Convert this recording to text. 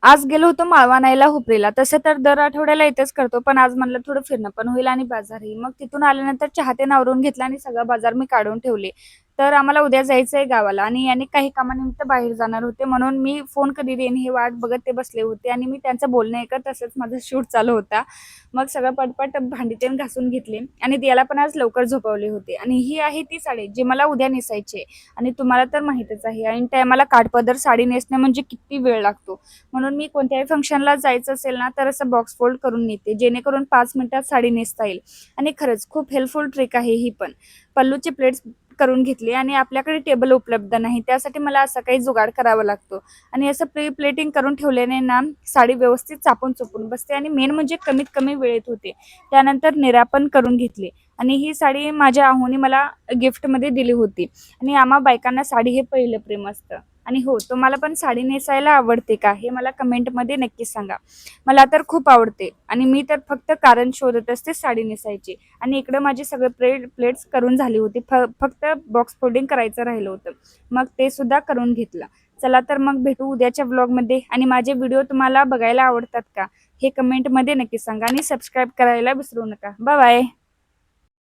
आज गेलो होतो माळवानायला हुपरीला. तसं तर दर आठवड्याला इथेच करतो, पण आज म्हणलं थोडं फिरणं पण होईल आणि बाजारही. मग तिथून आल्यानंतर चहा तेन आवरून घेतला आणि सगळा बाजार मी काढून ठेवले. तर आम्हाला उद्या जायचंय गावाला आणि यांनी काही कामानिमित्त बाहेर जाणार होते, म्हणून मी फोन कधी देईन ही वाट बघत ते बसले होते आणि मी त्यांचं बोलणं ऐकत तसंच माझं शूट चालू होता. मग सगळं पटपट भांडी तेन घासून घेतली आणि दियाला पण आज लवकर झोपवले होते आणि ही आहे ती साडी जी मला उद्या नेसायची आहे. आणि तुम्हाला तर माहीतच आहे ऐन टायमाला काठपदर साडी नेसणे म्हणजे किती वेळ लागतो. म्हणून मी कोणत्याही फंक्शनला जायचं असेल ना तर असं बॉक्स फोल्ड करून नेते, जेणेकरून 5 मिनिटात साडी नेसता येईल. आणि खरंच खूप हेल्पफुल ट्रिक आहे ही पण. पल्लूचे प्लेट्स करून घेतले आणि आपल्याकडे टेबल उपलब्ध नाही, त्यासाठी मला असं काही जुगाड करावा लागतो. आणि असं प्री प्लेटिंग करून ठेवल्याने ना साडी व्यवस्थित चापून चोपून बसते आणि मेन म्हणजे कमीत कमी वेळेत होते. त्यानंतर निरा पण करून घेतली आणि ही साडी माझ्या आहोनी मला गिफ्टमध्ये दिली होती. आणि आम्हा बायकांना साडी हे पहिलं प्रेम असतं. आणि हो, तुम्हाला पण साडी नेसायला आवडते का हे मला कमेंटमध्ये नक्कीच सांगा. मला तर खूप आवडते आणि मी तर फक्त कारण शोधत असते साडी नेसायची. आणि इकडं माझे सगळे प्लेट्स करून झाली होती, फक्त बॉक्स फोल्डिंग करायचं राहिलं होतं. मग ते सुद्धा करून घेतलं. चला तर मग भेटू उद्याच्या व्लॉगमध्ये. आणि माझे व्हिडिओ तुम्हाला बघायला आवडतात का हे कमेंटमध्ये नक्की सांगा आणि सबस्क्राईब करायला विसरू नका. Bye bye.